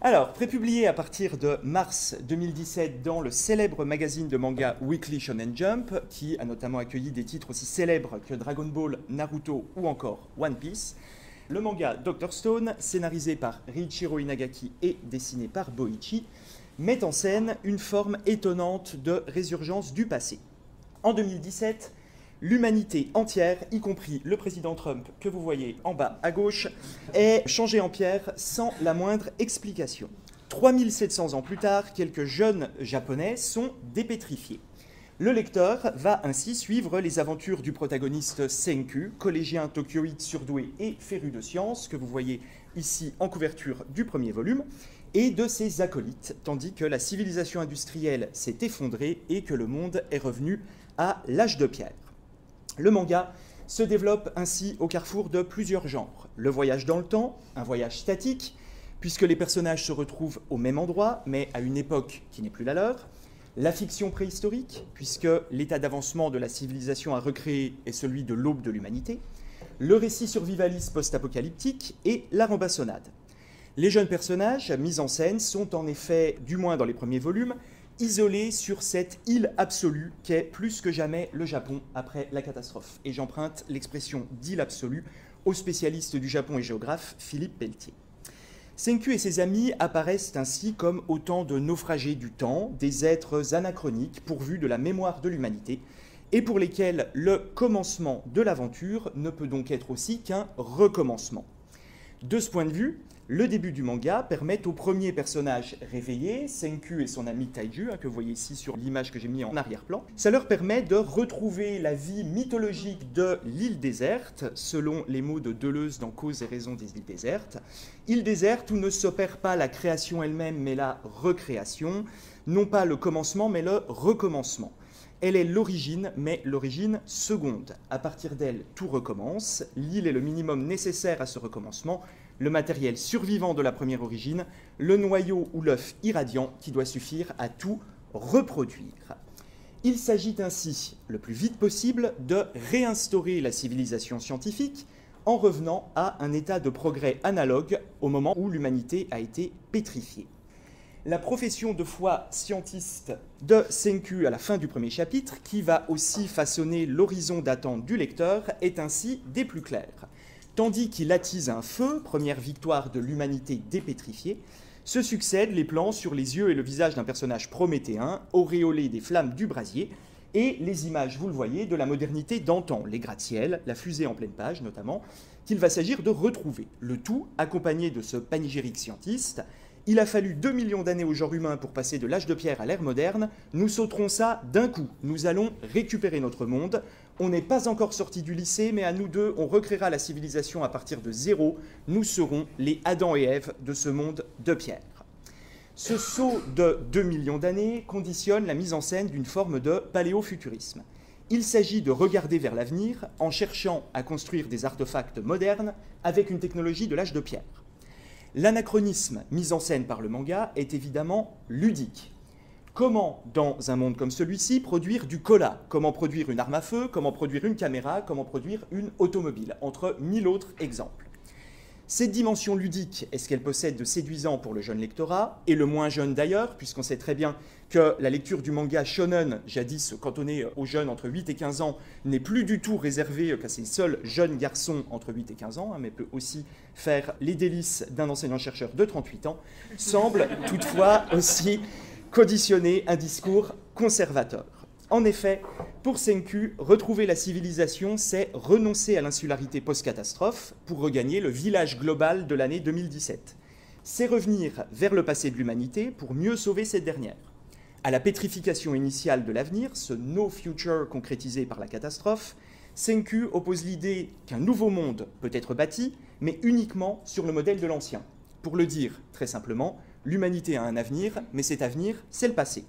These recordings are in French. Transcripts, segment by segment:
Alors, prépublié à partir de mars 2017 dans le célèbre magazine de manga Weekly Shonen Jump, qui a notamment accueilli des titres aussi célèbres que Dragon Ball, Naruto ou encore One Piece, le manga Dr. Stone, scénarisé par Riichiro Inagaki et dessiné par Boichi, met en scène une forme étonnante de résurgence du passé. En 2017, l'humanité entière, y compris le président Trump que vous voyez en bas à gauche, est changée en pierre sans la moindre explication. 3700 ans plus tard, quelques jeunes japonais sont dépétrifiés. Le lecteur va ainsi suivre les aventures du protagoniste Senku, collégien tokyoïde surdoué et féru de sciences, que vous voyez ici en couverture du premier volume, et de ses acolytes, tandis que la civilisation industrielle s'est effondrée et que le monde est revenu à l'âge de pierre. Le manga se développe ainsi au carrefour de plusieurs genres. Le voyage dans le temps, un voyage statique, puisque les personnages se retrouvent au même endroit, mais à une époque qui n'est plus la leur. La fiction préhistorique, puisque l'état d'avancement de la civilisation à recréer est celui de l'aube de l'humanité. Le récit survivaliste post-apocalyptique et la rambassonnade. Les jeunes personnages mis en scène sont en effet, du moins dans les premiers volumes, isolé sur cette île absolue qu'est plus que jamais le Japon après la catastrophe. Et j'emprunte l'expression d'île absolue au spécialiste du Japon et géographe Philippe Pelletier. Senku et ses amis apparaissent ainsi comme autant de naufragés du temps, des êtres anachroniques pourvus de la mémoire de l'humanité, et pour lesquels le commencement de l'aventure ne peut donc être aussi qu'un recommencement. De ce point de vue, le début du manga permet au premier personnage réveillé, Senku et son ami Taiju, que vous voyez ici sur l'image que j'ai mis en arrière-plan, ça leur permet de retrouver la vie mythologique de l'île déserte, selon les mots de Deleuze dans Cause et raison des îles désertes. Île déserte où ne s'opère pas la création elle-même, mais la recréation, non pas le commencement, mais le recommencement. Elle est l'origine, mais l'origine seconde. À partir d'elle, tout recommence. L'île est le minimum nécessaire à ce recommencement, le matériel survivant de la première origine, le noyau ou l'œuf irradiant qui doit suffire à tout reproduire. Il s'agit ainsi, le plus vite possible, de réinstaurer la civilisation scientifique en revenant à un état de progrès analogue au moment où l'humanité a été pétrifiée. La profession de foi scientiste de Senku à la fin du premier chapitre, qui va aussi façonner l'horizon d'attente du lecteur, est ainsi des plus claires. Tandis qu'il attise un feu, première victoire de l'humanité dépétrifiée, se succèdent les plans sur les yeux et le visage d'un personnage prométhéen, auréolé des flammes du brasier, et les images, vous le voyez, de la modernité d'antan, les gratte-ciel, la fusée en pleine page notamment, qu'il va s'agir de retrouver. Le tout accompagné de ce panégyrique scientiste. Il a fallu 2 millions d'années au genre humain pour passer de l'âge de pierre à l'ère moderne. Nous sauterons ça d'un coup. Nous allons récupérer notre monde. On n'est pas encore sorti du lycée, mais à nous deux, on recréera la civilisation à partir de zéro. Nous serons les Adam et Ève de ce monde de pierre. Ce saut de 2 millions d'années conditionne la mise en scène d'une forme de paléofuturisme. Il s'agit de regarder vers l'avenir en cherchant à construire des artefacts modernes avec une technologie de l'âge de pierre. L'anachronisme mis en scène par le manga est évidemment ludique. Comment, dans un monde comme celui-ci, produire du cola? Comment produire une arme à feu? Comment produire une caméra? Comment produire une automobile? Entre 1000 autres exemples. Cette dimension ludique est ce qu'elle possède de séduisant pour le jeune lectorat, et le moins jeune d'ailleurs, puisqu'on sait très bien que la lecture du manga shonen, jadis cantonné aux jeunes entre 8 et 15 ans, n'est plus du tout réservée qu'à ces seuls jeunes garçons entre 8 et 15 ans, mais peut aussi faire les délices d'un enseignant-chercheur de 38 ans, semble toutefois aussi conditionner un discours conservateur. En effet, pour Senku, retrouver la civilisation, c'est renoncer à l'insularité post-catastrophe pour regagner le village global de l'année 2017. C'est revenir vers le passé de l'humanité pour mieux sauver cette dernière. À la pétrification initiale de l'avenir, ce no future concrétisé par la catastrophe, Senku oppose l'idée qu'un nouveau monde peut être bâti, mais uniquement sur le modèle de l'ancien. Pour le dire très simplement, l'humanité a un avenir, mais cet avenir, c'est le passé.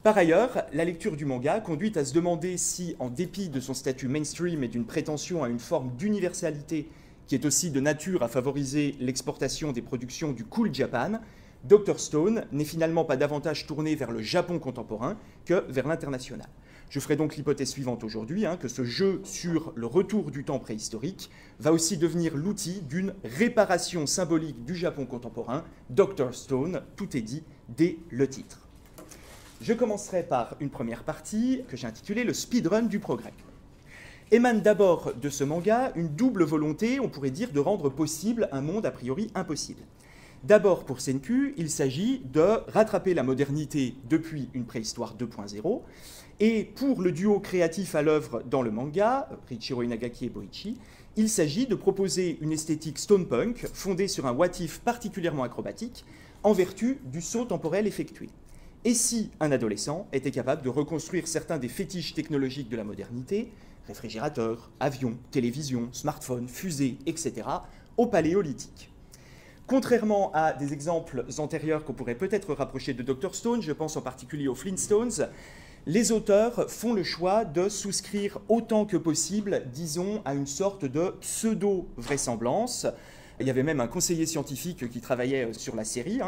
Par ailleurs, la lecture du manga conduit à se demander si, en dépit de son statut mainstream et d'une prétention à une forme d'universalité qui est aussi de nature à favoriser l'exportation des productions du Cool Japan, Dr. Stone n'est finalement pas davantage tourné vers le Japon contemporain que vers l'international. Je ferai donc l'hypothèse suivante aujourd'hui, que ce jeu sur le retour du temps préhistorique va aussi devenir l'outil d'une réparation symbolique du Japon contemporain, Dr. Stone, tout est dit dès le titre. Je commencerai par une première partie que j'ai intitulée « Le speedrun du progrès ». Émane d'abord de ce manga une double volonté, on pourrait dire, de rendre possible un monde a priori impossible. D'abord, pour Senku, il s'agit de rattraper la modernité depuis une préhistoire 2.0, et pour le duo créatif à l'œuvre dans le manga, Riichiro Inagaki et Boichi, il s'agit de proposer une esthétique stonepunk fondée sur un what-if particulièrement acrobatique en vertu du saut temporel effectué. Et si un adolescent était capable de reconstruire certains des fétiches technologiques de la modernité, réfrigérateurs, avions, télévisions, smartphones, fusées, etc., au paléolithique. Contrairement à des exemples antérieurs qu'on pourrait peut-être rapprocher de Dr. Stone, je pense en particulier aux Flintstones, les auteurs font le choix de souscrire autant que possible, disons, à une sorte de pseudo-vraisemblance. Il y avait même un conseiller scientifique qui travaillait sur la série,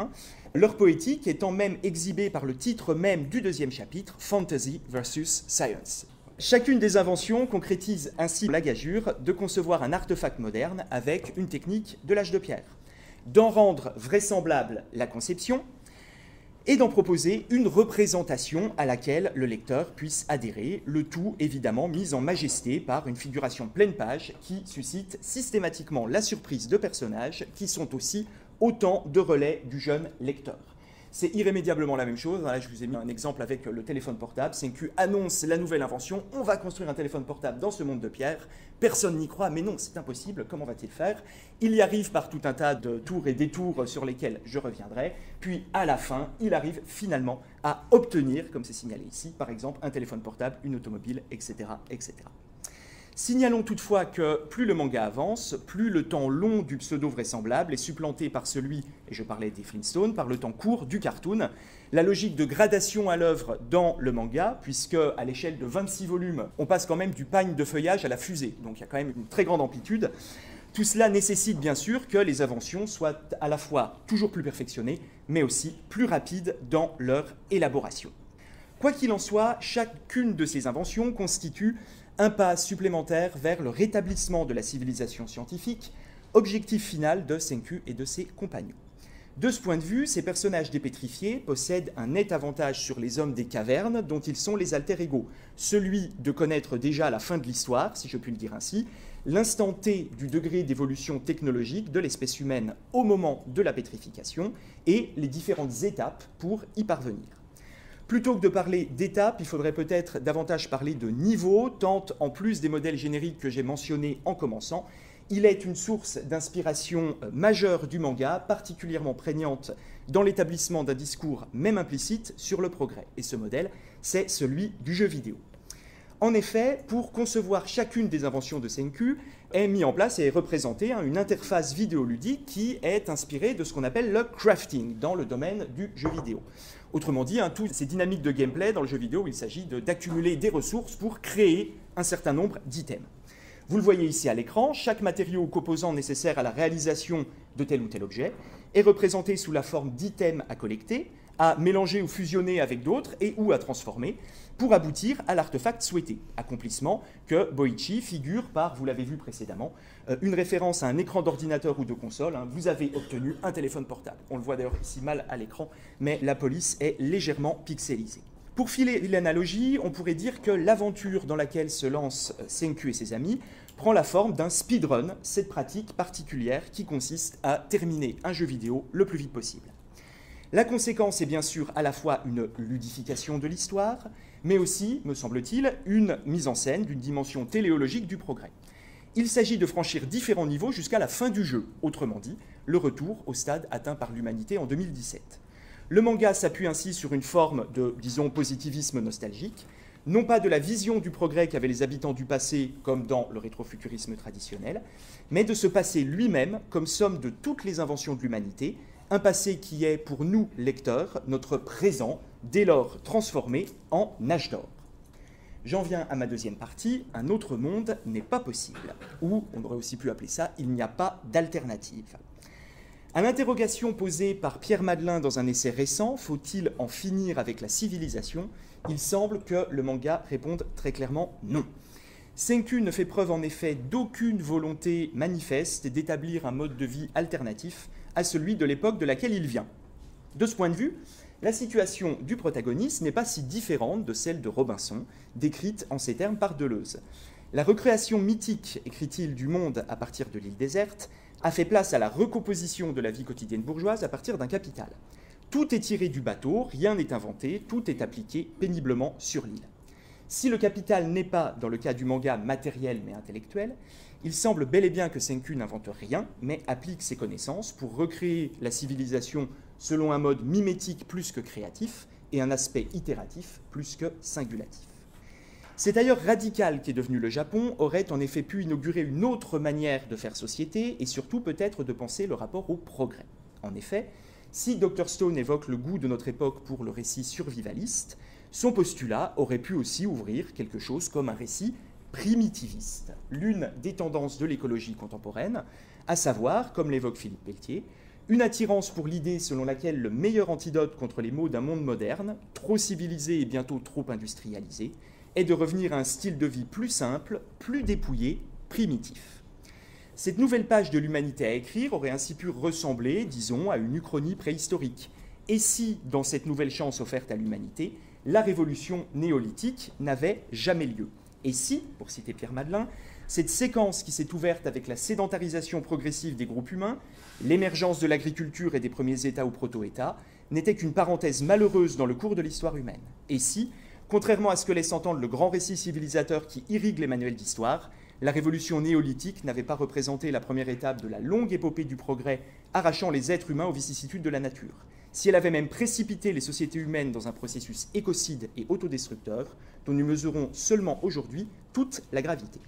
leur poétique étant même exhibée par le titre même du deuxième chapitre, Fantasy versus Science. Chacune des inventions concrétise ainsi la gageure de concevoir un artefact moderne avec une technique de l'âge de pierre, d'en rendre vraisemblable la conception et d'en proposer une représentation à laquelle le lecteur puisse adhérer, le tout évidemment mis en majesté par une figuration pleine page qui suscite systématiquement la surprise de personnages qui sont aussi autant de relais du jeune lecteur. C'est irrémédiablement la même chose. Là, je vous ai mis un exemple avec le téléphone portable. Senku annonce la nouvelle invention. On va construire un téléphone portable dans ce monde de pierre. Personne n'y croit, mais non, c'est impossible. Comment va-t-il faire? Il y arrive par tout un tas de tours et détours sur lesquels je reviendrai. Puis, à la fin, il arrive finalement à obtenir, comme c'est signalé ici, par exemple, un téléphone portable, une automobile, etc., etc. Signalons toutefois que plus le manga avance, plus le temps long du pseudo-vraisemblable est supplanté par celui, et je parlais des Flintstones, par le temps court du cartoon. La logique de gradation à l'œuvre dans le manga, puisque à l'échelle de 26 volumes, on passe quand même du pagne de feuillage à la fusée, donc il y a quand même une très grande amplitude. Tout cela nécessite bien sûr que les inventions soient à la fois toujours plus perfectionnées, mais aussi plus rapides dans leur élaboration. Quoi qu'il en soit, chacune de ces inventions constitue un pas supplémentaire vers le rétablissement de la civilisation scientifique, objectif final de Senku et de ses compagnons. De ce point de vue, ces personnages dépétrifiés possèdent un net avantage sur les hommes des cavernes dont ils sont les alter-ego, celui de connaître déjà la fin de l'histoire, si je puis le dire ainsi, l'instant T du degré d'évolution technologique de l'espèce humaine au moment de la pétrification et les différentes étapes pour y parvenir. Plutôt que de parler d'étapes, il faudrait peut-être davantage parler de niveaux, tant en plus des modèles génériques que j'ai mentionnés en commençant, il est une source d'inspiration majeure du manga, particulièrement prégnante dans l'établissement d'un discours même implicite sur le progrès. Et ce modèle, c'est celui du jeu vidéo. En effet, pour concevoir chacune des inventions de Senku, est mis en place et est représentée une interface vidéoludique qui est inspirée de ce qu'on appelle le crafting dans le domaine du jeu vidéo. Autrement dit, toutes ces dynamiques de gameplay dans le jeu vidéo où il s'agit d'accumuler des ressources pour créer un certain nombre d'items. Vous le voyez ici à l'écran, chaque matériau ou composant nécessaire à la réalisation de tel ou tel objet est représenté sous la forme d'items à collecter, à mélanger ou fusionner avec d'autres et ou à transformer pour aboutir à l'artefact souhaité. Accomplissement que Boichi figure par, vous l'avez vu précédemment, une référence à un écran d'ordinateur ou de console. Vous avez obtenu un téléphone portable. On le voit d'ailleurs ici mal à l'écran, mais la police est légèrement pixelisée. Pour filer l'analogie, on pourrait dire que l'aventure dans laquelle se lance Senku et ses amis prend la forme d'un speedrun, cette pratique particulière qui consiste à terminer un jeu vidéo le plus vite possible. La conséquence est bien sûr à la fois une ludification de l'histoire, mais aussi, me semble-t-il, une mise en scène d'une dimension téléologique du progrès. Il s'agit de franchir différents niveaux jusqu'à la fin du jeu, autrement dit, le retour au stade atteint par l'humanité en 2017. Le manga s'appuie ainsi sur une forme de, disons, positivisme nostalgique, non pas de la vision du progrès qu'avaient les habitants du passé, comme dans le rétrofuturisme traditionnel, mais de ce passé lui-même comme somme de toutes les inventions de l'humanité, un passé qui est, pour nous, lecteurs, notre présent, dès lors transformé en âge d'or. J'en viens à ma deuxième partie, un autre monde n'est pas possible, ou, on aurait aussi pu appeler ça, il n'y a pas d'alternative. À l'interrogation posée par Pierre Madelin dans un essai récent, faut-il en finir avec la civilisation? Il semble que le manga réponde très clairement non. Senku ne fait preuve en effet d'aucune volonté manifeste d'établir un mode de vie alternatif à celui de l'époque de laquelle il vient. De ce point de vue, la situation du protagoniste n'est pas si différente de celle de Robinson, décrite en ces termes par Deleuze. La recréation mythique, écrit-il, du monde à partir de l'île déserte, a fait place à la recomposition de la vie quotidienne bourgeoise à partir d'un capital. Tout est tiré du bateau, rien n'est inventé, tout est appliqué péniblement sur l'île. Si le capital n'est pas, dans le cas du manga, matériel mais intellectuel, il semble bel et bien que Senku n'invente rien, mais applique ses connaissances pour recréer la civilisation selon un mode mimétique plus que créatif et un aspect itératif plus que singulatif. Cet ailleurs radical qu'est devenu le Japon aurait en effet pu inaugurer une autre manière de faire société et surtout peut-être de penser le rapport au progrès. En effet, si Dr Stone évoque le goût de notre époque pour le récit survivaliste, son postulat aurait pu aussi ouvrir quelque chose comme un récit primitiviste, l'une des tendances de l'écologie contemporaine, à savoir, comme l'évoque Philippe Pelletier, une attirance pour l'idée selon laquelle le meilleur antidote contre les maux d'un monde moderne, trop civilisé et bientôt trop industrialisé, est de revenir à un style de vie plus simple, plus dépouillé, primitif. Cette nouvelle page de l'humanité à écrire aurait ainsi pu ressembler, disons, à une uchronie préhistorique. Et si, dans cette nouvelle chance offerte à l'humanité, la révolution néolithique n'avait jamais lieu? Et si, pour citer Pierre Madelin, cette séquence qui s'est ouverte avec la sédentarisation progressive des groupes humains, l'émergence de l'agriculture et des premiers États ou proto-États, n'était qu'une parenthèse malheureuse dans le cours de l'histoire humaine? Et si, contrairement à ce que laisse entendre le grand récit civilisateur qui irrigue les manuels d'histoire, la révolution néolithique n'avait pas représenté la première étape de la longue épopée du progrès arrachant les êtres humains aux vicissitudes de la nature? Si elle avait même précipité les sociétés humaines dans un processus écocide et autodestructeur, dont nous mesurons seulement aujourd'hui toute la gravité.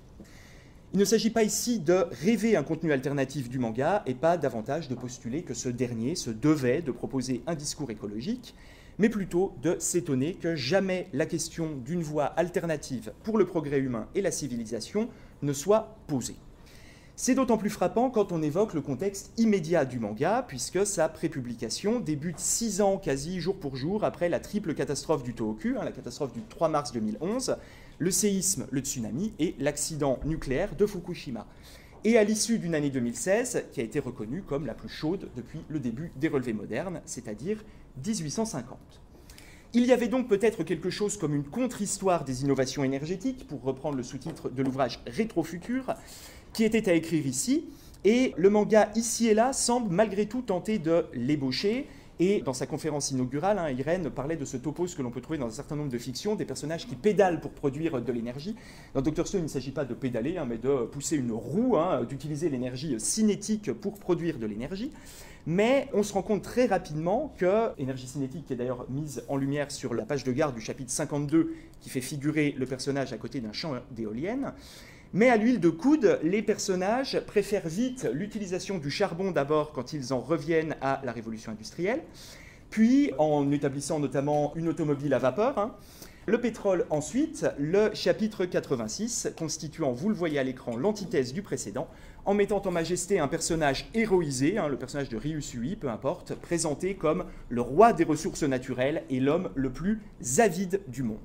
Il ne s'agit pas ici de rêver un contenu alternatif du manga et pas davantage de postuler que ce dernier se devait de proposer un discours écologique, mais plutôt de s'étonner que jamais la question d'une voie alternative pour le progrès humain et la civilisation ne soit posée. C'est d'autant plus frappant quand on évoque le contexte immédiat du manga, puisque sa prépublication débute 6 ans quasi jour pour jour après la triple catastrophe du Tohoku, la catastrophe du 3 mars 2011, le séisme, le tsunami et l'accident nucléaire de Fukushima. Et à l'issue d'une année 2016 qui a été reconnue comme la plus chaude depuis le début des relevés modernes, c'est-à-dire 1850. Il y avait donc peut-être quelque chose comme une contre-histoire des innovations énergétiques, pour reprendre le sous-titre de l'ouvrage Rétrofutur, qui était à écrire ici, et le manga ici et là semble malgré tout tenter de l'ébaucher. Et dans sa conférence inaugurale, Irène parlait de ce topos que l'on peut trouver dans un certain nombre de fictions, des personnages qui pédalent pour produire de l'énergie. Dans Dr Stone, il ne s'agit pas de pédaler, mais de pousser une roue, d'utiliser l'énergie cinétique pour produire de l'énergie. Mais on se rend compte très rapidement que, énergie cinétique qui est d'ailleurs mise en lumière sur la page de garde du chapitre 52, qui fait figurer le personnage à côté d'un champ d'éoliennes, mais à l'huile de coude, les personnages préfèrent vite l'utilisation du charbon d'abord quand ils en reviennent à la révolution industrielle, puis en établissant notamment une automobile à vapeur, le pétrole ensuite, le chapitre 86, constituant, vous le voyez à l'écran, l'antithèse du précédent, en mettant en majesté un personnage héroïsé, le personnage de Ryusui, peu importe, présenté comme le roi des ressources naturelles et l'homme le plus avide du monde.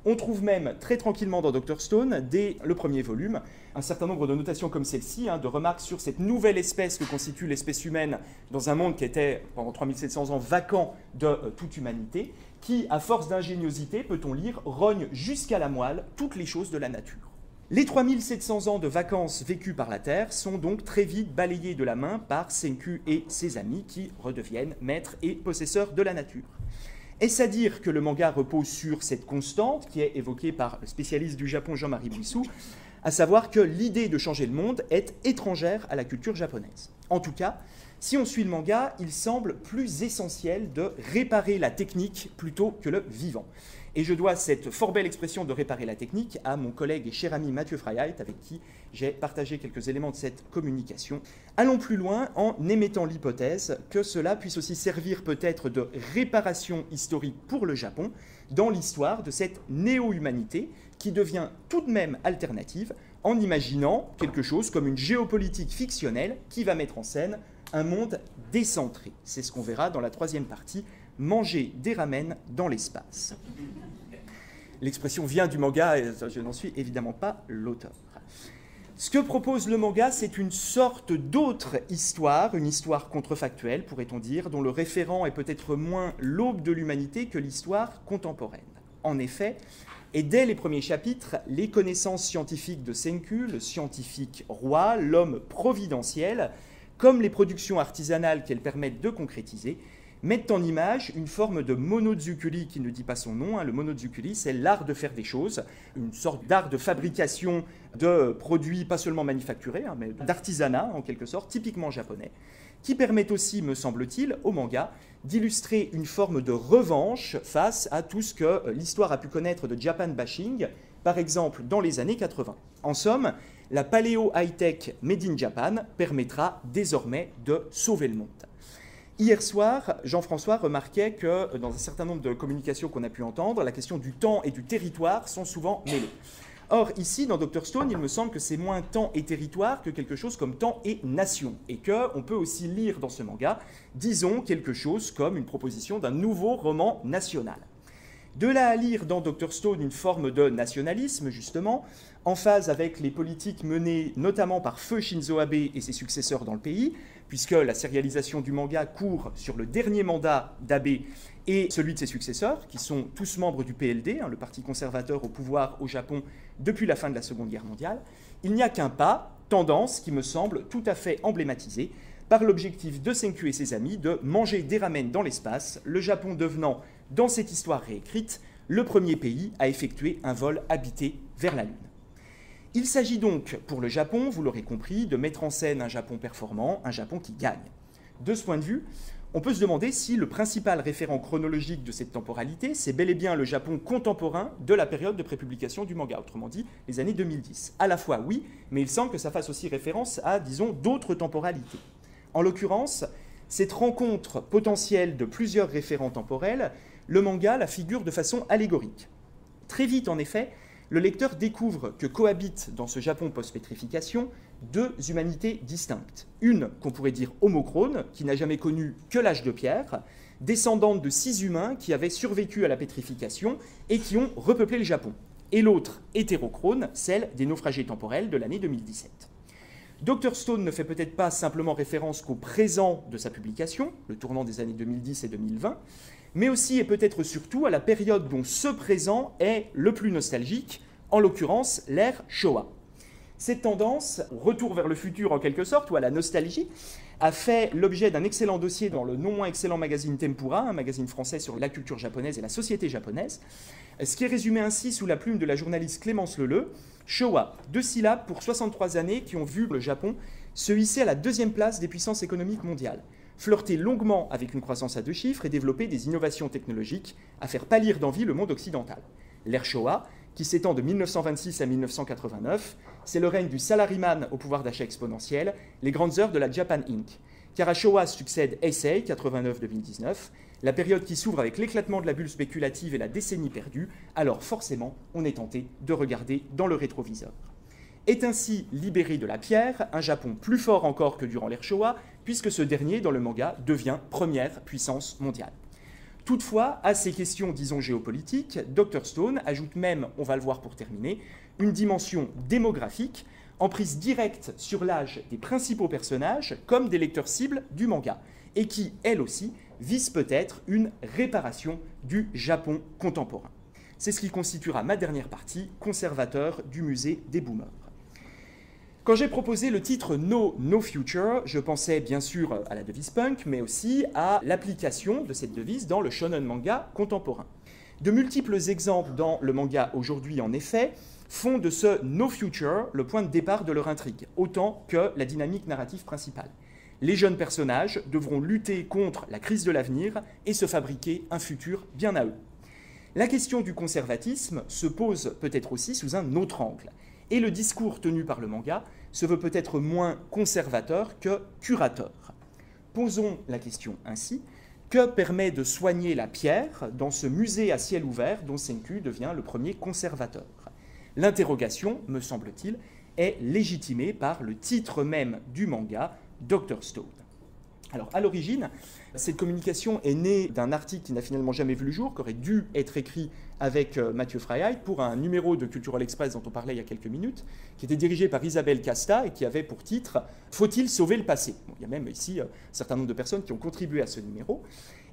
On trouve même très tranquillement dans Dr Stone, dès le premier volume, un certain nombre de notations comme celle-ci, de remarques sur cette nouvelle espèce que constitue l'espèce humaine dans un monde qui était, pendant 3700 ans, vacant de toute humanité, qui, à force d'ingéniosité, peut-on lire, rogne jusqu'à la moelle toutes les choses de la nature. Les 3700 ans de vacances vécues par la Terre sont donc très vite balayés de la main par Senku et ses amis qui redeviennent maîtres et possesseurs de la nature. Est-ce à dire que le manga repose sur cette constante qui est évoquée par le spécialiste du Japon Jean-Marie Bouissou, à savoir que l'idée de changer le monde est étrangère à la culture japonaise? En tout cas, si on suit le manga, il semble plus essentiel de réparer la technique plutôt que le vivant. Et je dois cette fort belle expression de réparer la technique à mon collègue et cher ami Mathieu Freiheit, avec qui j'ai partagé quelques éléments de cette communication. Allons plus loin en émettant l'hypothèse que cela puisse aussi servir peut-être de réparation historique pour le Japon dans l'histoire de cette néo-humanité qui devient tout de même alternative en imaginant quelque chose comme une géopolitique fictionnelle qui va mettre en scène un monde décentré. C'est ce qu'on verra dans la troisième partie, manger des ramen dans l'espace. L'expression vient du manga, et je n'en suis évidemment pas l'auteur. Ce que propose le manga, c'est une sorte d'autre histoire, une histoire contrefactuelle, pourrait-on dire, dont le référent est peut-être moins l'aube de l'humanité que l'histoire contemporaine. En effet, et dès les premiers chapitres, les connaissances scientifiques de Senku, le scientifique roi, l'homme providentiel, comme les productions artisanales qu'elles permettent de concrétiser, mettent en image une forme de monozukuri qui ne dit pas son nom. Le monozukuri, c'est l'art de faire des choses, une sorte d'art de fabrication de produits pas seulement manufacturés, mais d'artisanat en quelque sorte, typiquement japonais, qui permet aussi, me semble-t-il, au manga, d'illustrer une forme de revanche face à tout ce que l'histoire a pu connaître de Japan bashing, par exemple dans les années 80. En somme, la paléo high-tech made in Japan permettra désormais de sauver le monde. Hier soir, Jean-François remarquait que dans un certain nombre de communications qu'on a pu entendre, la question du temps et du territoire sont souvent mêlées. Or, ici, dans Dr Stone, il me semble que c'est moins temps et territoire que quelque chose comme temps et nation, et qu'on peut aussi lire dans ce manga, disons, quelque chose comme une proposition d'un nouveau roman national. De là à lire dans Dr Stone une forme de nationalisme, justement, en phase avec les politiques menées notamment par feu Shinzo Abe et ses successeurs dans le pays, puisque la sérialisation du manga court sur le dernier mandat d'Abe et celui de ses successeurs, qui sont tous membres du PLD, le parti conservateur au pouvoir au Japon depuis la fin de la Seconde Guerre mondiale, il n'y a qu'un pas, tendance qui me semble tout à fait emblématisée par l'objectif de Senku et ses amis de manger des ramen dans l'espace, le Japon devenant, dans cette histoire réécrite, le premier pays à effectuer un vol habité vers la Lune. Il s'agit donc, pour le Japon, vous l'aurez compris, de mettre en scène un Japon performant, un Japon qui gagne. De ce point de vue, on peut se demander si le principal référent chronologique de cette temporalité, c'est bel et bien le Japon contemporain de la période de prépublication du manga, autrement dit, les années 2010. À la fois, oui, mais il semble que ça fasse aussi référence à, disons, d'autres temporalités. En l'occurrence, cette rencontre potentielle de plusieurs référents temporels, le manga la figure de façon allégorique. Très vite, en effet, le lecteur découvre que cohabitent dans ce Japon post-pétrification deux humanités distinctes. Une qu'on pourrait dire homochrone, qui n'a jamais connu que l'âge de pierre, descendante de 6 humains qui avaient survécu à la pétrification et qui ont repeuplé le Japon. Et l'autre, hétérochrone, celle des naufragés temporels de l'année 2017. Dr Stone ne fait peut-être pas simplement référence qu'au présent de sa publication, le tournant des années 2010 et 2020, mais aussi et peut-être surtout à la période dont ce présent est le plus nostalgique, en l'occurrence l'ère Showa. Cette tendance, au retour vers le futur en quelque sorte, ou à la nostalgie, a fait l'objet d'un excellent dossier dans le non moins excellent magazine Tempura, un magazine français sur la culture japonaise et la société japonaise, ce qui est résumé ainsi sous la plume de la journaliste Clémence Leleu, Showa, 2 syllabes pour 63 années qui ont vu le Japon se hisser à la 2e place des puissances économiques mondiales, flirter longuement avec une croissance à 2 chiffres et développer des innovations technologiques à faire pâlir d'envie le monde occidental. L'ère Showa, qui s'étend de 1926 à 1989, c'est le règne du salaryman au pouvoir d'achat exponentiel, les grandes heures de la Japan Inc. Car à Showa succède Heisei, 89-2019, la période qui s'ouvre avec l'éclatement de la bulle spéculative et la décennie perdue, alors forcément, on est tenté de regarder dans le rétroviseur. Est ainsi libéré de la pierre, un Japon plus fort encore que durant l'ère Showa, puisque ce dernier, dans le manga, devient première puissance mondiale. Toutefois, à ces questions, disons, géopolitiques, Dr Stone ajoute même, on va le voir pour terminer, une dimension démographique, en prise directe sur l'âge des principaux personnages comme des lecteurs cibles du manga, et qui, elle aussi, vise peut-être une réparation du Japon contemporain. C'est ce qui constituera ma dernière partie, conservateur du musée des boomers. Quand j'ai proposé le titre No Future, je pensais bien sûr à la devise punk, mais aussi à l'application de cette devise dans le shonen manga contemporain. De multiples exemples dans le manga aujourd'hui, en effet, font de ce No Future le point de départ de leur intrigue, autant que la dynamique narrative principale. Les jeunes personnages devront lutter contre la crise de l'avenir et se fabriquer un futur bien à eux. La question du conservatisme se pose peut-être aussi sous un autre angle. Et le discours tenu par le manga se veut peut-être moins conservateur que curateur. Posons la question ainsi, que permet de soigner la pierre dans ce musée à ciel ouvert dont Senku devient le premier conservateur? L'interrogation, me semble-t-il, est légitimée par le titre même du manga, Dr Stone. Alors, à l'origine, cette communication est née d'un article qui n'a finalement jamais vu le jour, qui aurait dû être écrit avec Mathieu Freiheit pour un numéro de Cultural Express dont on parlait il y a quelques minutes, qui était dirigé par Isabelle Casta et qui avait pour titre « Faut-il sauver le passé ?» Bon, il y a même ici un certain nombre de personnes qui ont contribué à ce numéro.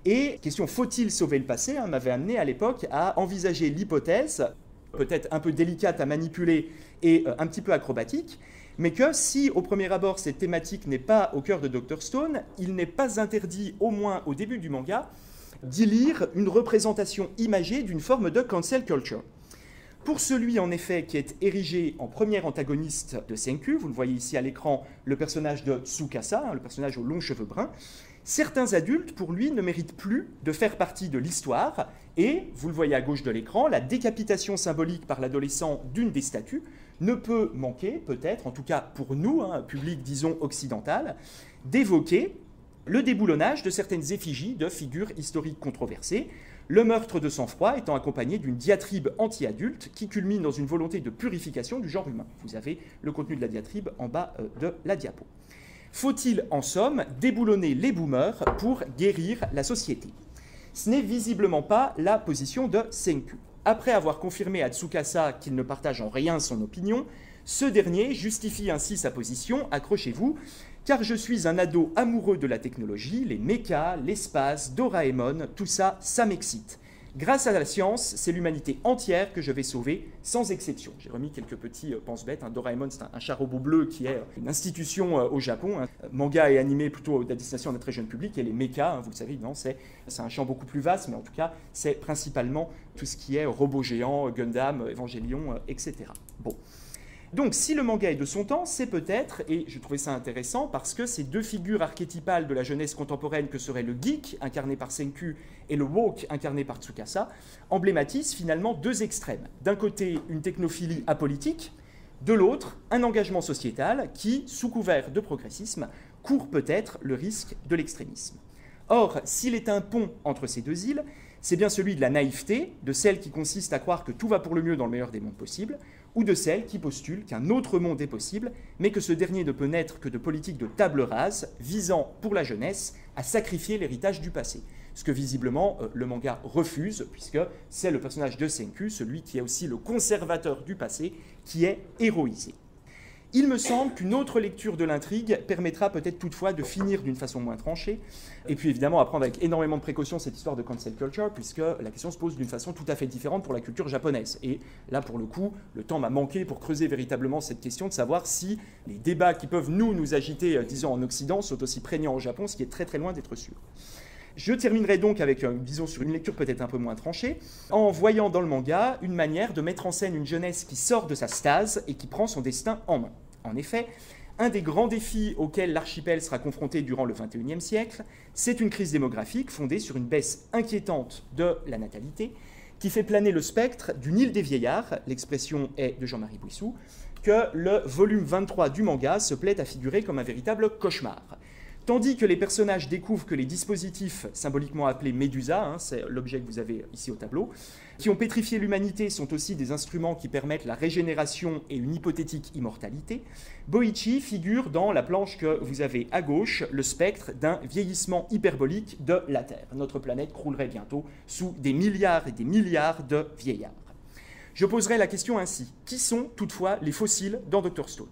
Et question « Faut-il sauver le passé ?» m'avait amené à l'époque à envisager l'hypothèse, peut-être un peu délicate à manipuler et un petit peu acrobatique, mais que si au premier abord cette thématique n'est pas au cœur de Dr Stone, il n'est pas interdit, au moins au début du manga, d'y lire une représentation imagée d'une forme de cancel culture. Pour celui en effet qui est érigé en premier antagoniste de Senku, vous le voyez ici à l'écran, le personnage de Tsukasa, le personnage aux longs cheveux bruns, certains adultes pour lui ne méritent plus de faire partie de l'histoire et, vous le voyez à gauche de l'écran, la décapitation symbolique par l'adolescent d'une des statues ne peut manquer, peut-être, en tout cas pour nous, un public, disons, occidental, d'évoquer le déboulonnage de certaines effigies de figures historiques controversées, le meurtre de sang-froid étant accompagné d'une diatribe anti-adulte qui culmine dans une volonté de purification du genre humain. Vous avez le contenu de la diatribe en bas de la diapo. Faut-il, en somme, déboulonner les boomers pour guérir la société? Ce n'est visiblement pas la position de Senku. Après avoir confirmé à Tsukasa qu'il ne partage en rien son opinion, ce dernier justifie ainsi sa position, accrochez-vous, car je suis un ado amoureux de la technologie, les mechas, l'espace, Doraemon, tout ça, ça m'excite. Grâce à la science, c'est l'humanité entière que je vais sauver, sans exception. J'ai remis quelques petits pense-bêtes. Doraemon, c'est un chat robot bleu qui est une institution au Japon. Manga et animé plutôt à destination d'un très jeune public. Et les mechas, vous le savez, c'est un champ beaucoup plus vaste, mais en tout cas, c'est principalement tout ce qui est robot géant, Gundam, Evangelion, etc. Bon. Donc, si le manga est de son temps, c'est peut-être, et je trouvais ça intéressant, parce que ces deux figures archétypales de la jeunesse contemporaine que serait le geek, incarné par Senku, et le woke, incarné par Tsukasa, emblématisent finalement deux extrêmes. D'un côté, une technophilie apolitique, de l'autre, un engagement sociétal qui, sous couvert de progressisme, court peut-être le risque de l'extrémisme. Or, s'il est un pont entre ces deux îles, c'est bien celui de la naïveté, de celle qui consiste à croire que tout va pour le mieux dans le meilleur des mondes possibles, ou de celle qui postule qu'un autre monde est possible, mais que ce dernier ne peut naître que de politiques de table rase, visant, pour la jeunesse, à sacrifier l'héritage du passé. Ce que visiblement le manga refuse, puisque c'est le personnage de Senku, celui qui est aussi le conservateur du passé, qui est héroïsé. Il me semble qu'une autre lecture de l'intrigue permettra peut-être toutefois de finir d'une façon moins tranchée, et puis évidemment à prendre avec énormément de précaution cette histoire de cancel culture, puisque la question se pose d'une façon tout à fait différente pour la culture japonaise. Et là, pour le coup, le temps m'a manqué pour creuser véritablement cette question de savoir si les débats qui peuvent nous agiter, disons en Occident, sont aussi prégnants au Japon, ce qui est très très loin d'être sûr. Je terminerai donc avec, disons, sur une lecture peut-être un peu moins tranchée, en voyant dans le manga une manière de mettre en scène une jeunesse qui sort de sa stase et qui prend son destin en main. En effet, un des grands défis auxquels l'archipel sera confronté durant le XXIe siècle, c'est une crise démographique fondée sur une baisse inquiétante de la natalité, qui fait planer le spectre d'une île des vieillards, l'expression est de Jean-Marie Bouissou, que le volume 23 du manga se plaît à figurer comme un véritable cauchemar. Tandis que les personnages découvrent que les dispositifs, symboliquement appelés Médusa, c'est l'objet que vous avez ici au tableau, qui ont pétrifié l'humanité sont aussi des instruments qui permettent la régénération et une hypothétique immortalité, Boichi figure dans la planche que vous avez à gauche le spectre d'un vieillissement hyperbolique de la Terre. Notre planète croulerait bientôt sous des milliards et des milliards de vieillards. Je poserai la question ainsi. Qui sont toutefois les fossiles dans Dr Stone ?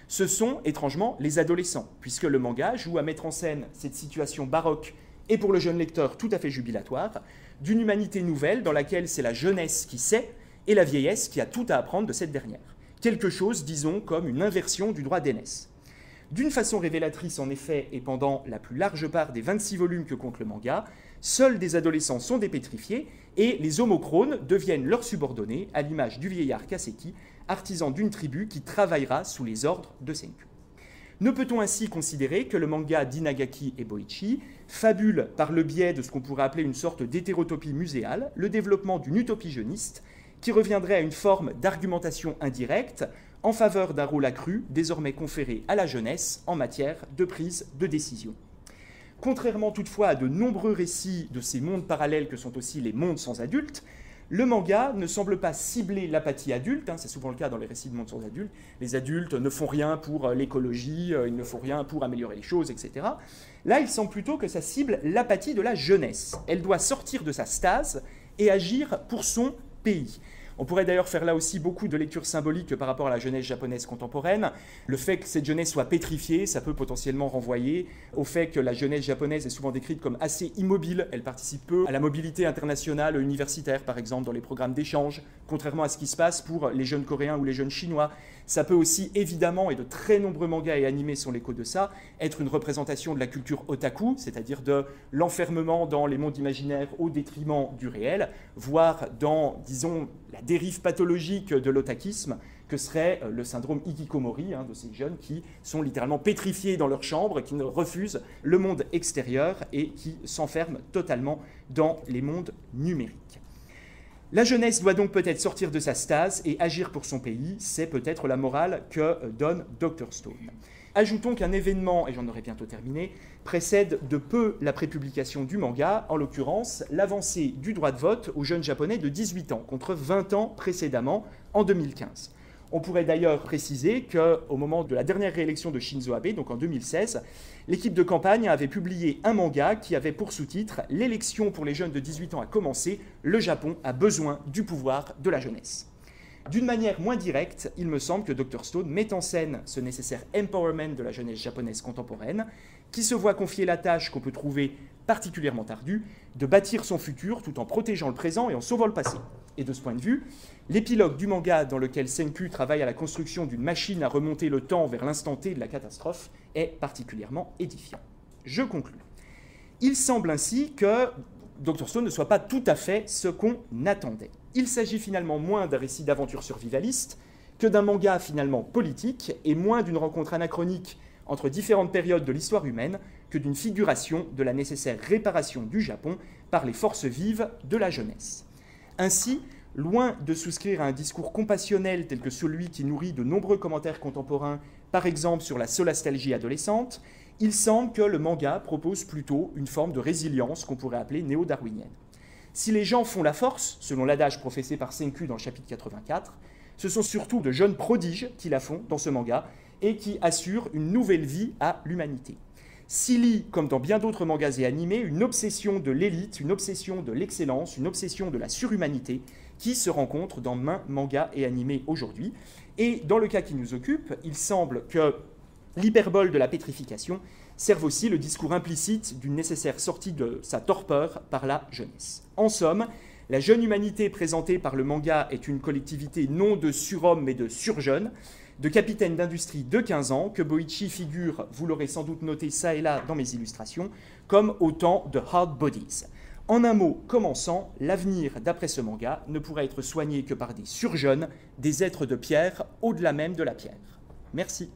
Ce sont, étrangement, les adolescents, puisque le manga joue à mettre en scène cette situation baroque et pour le jeune lecteur tout à fait jubilatoire, d'une humanité nouvelle dans laquelle c'est la jeunesse qui sait et la vieillesse qui a tout à apprendre de cette dernière. Quelque chose, disons, comme une inversion du droit d'aînesse. D'une façon révélatrice, en effet, et pendant la plus large part des 26 volumes que compte le manga, seuls des adolescents sont dépétrifiés et les homochrones deviennent leurs subordonnés, à l'image du vieillard Kaseki, artisan d'une tribu qui travaillera sous les ordres de Senku. Ne peut-on ainsi considérer que le manga d'Inagaki et Boichi fabule par le biais de ce qu'on pourrait appeler une sorte d'hétérotopie muséale, le développement d'une utopie jeuniste qui reviendrait à une forme d'argumentation indirecte en faveur d'un rôle accru désormais conféré à la jeunesse en matière de prise de décision. Contrairement toutefois à de nombreux récits de ces mondes parallèles que sont aussi les mondes sans adultes, Le manga ne semble pas cibler l'apathie adulte, c'est souvent le cas dans les récits de monde sans adultes. Les adultes ne font rien pour l'écologie, ils ne font rien pour améliorer les choses, etc. Là, il semble plutôt que ça cible l'apathie de la jeunesse. Elle doit sortir de sa stase et agir pour son pays. On pourrait d'ailleurs faire là aussi beaucoup de lectures symboliques par rapport à la jeunesse japonaise contemporaine. Le fait que cette jeunesse soit pétrifiée, ça peut potentiellement renvoyer au fait que la jeunesse japonaise est souvent décrite comme assez immobile. Elle participe peu à la mobilité internationale universitaire, par exemple, dans les programmes d'échange, contrairement à ce qui se passe pour les jeunes coréens ou les jeunes chinois. Ça peut aussi, évidemment, et de très nombreux mangas et animés sont l'écho de ça, être une représentation de la culture otaku, c'est-à-dire de l'enfermement dans les mondes imaginaires au détriment du réel, voire dans, disons, la dérive pathologique de l'otakisme, que serait le syndrome hikikomori, de ces jeunes qui sont littéralement pétrifiés dans leur chambre, qui ne refusent le monde extérieur et qui s'enferment totalement dans les mondes numériques. La jeunesse doit donc peut-être sortir de sa stase et agir pour son pays, c'est peut-être la morale que donne Dr Stone. Ajoutons qu'un événement, et j'en aurai bientôt terminé, précède de peu la prépublication du manga, en l'occurrence l'avancée du droit de vote aux jeunes japonais de 18 ans, contre 20 ans précédemment, en 2015. On pourrait d'ailleurs préciser qu'au moment de la dernière réélection de Shinzo Abe, donc en 2016, l'équipe de campagne avait publié un manga qui avait pour sous-titre « L'élection pour les jeunes de 18 ans a commencé, le Japon a besoin du pouvoir de la jeunesse ». D'une manière moins directe, il me semble que Dr Stone met en scène ce nécessaire empowerment de la jeunesse japonaise contemporaine, qui se voit confier la tâche qu'on peut trouver particulièrement ardue, de bâtir son futur tout en protégeant le présent et en sauvant le passé. Et de ce point de vue, l'épilogue du manga dans lequel Senku travaille à la construction d'une machine à remonter le temps vers l'instant T de la catastrophe est particulièrement édifiant. Je conclus. Il semble ainsi que Dr Stone ne soit pas tout à fait ce qu'on attendait. Il s'agit finalement moins d'un récit d'aventure survivaliste que d'un manga finalement politique et moins d'une rencontre anachronique entre différentes périodes de l'histoire humaine que d'une figuration de la nécessaire réparation du Japon par les forces vives de la jeunesse. Ainsi, loin de souscrire à un discours compassionnel tel que celui qui nourrit de nombreux commentaires contemporains, par exemple sur la solastalgie adolescente, il semble que le manga propose plutôt une forme de résilience qu'on pourrait appeler néo-darwinienne. Si les gens font la force, selon l'adage professé par Senku dans le chapitre 84, ce sont surtout de jeunes prodiges qui la font dans ce manga et qui assurent une nouvelle vie à l'humanité. S'y lie, comme dans bien d'autres mangas et animés, une obsession de l'élite, une obsession de l'excellence, une obsession de la surhumanité qui se rencontre dans maints mangas et animés aujourd'hui. Et dans le cas qui nous occupe, il semble que l'hyperbole de la pétrification serve aussi le discours implicite d'une nécessaire sortie de sa torpeur par la jeunesse. En somme, la jeune humanité présentée par le manga est une collectivité non de surhommes mais de surjeunes, de capitaines d'industrie de 15 ans, que Boichi figure, vous l'aurez sans doute noté ça et là dans mes illustrations, comme autant de hard bodies. En un mot commençant, l'avenir, d'après ce manga, ne pourra être soigné que par des surjeunes, des êtres de pierre, au-delà même de la pierre. Merci.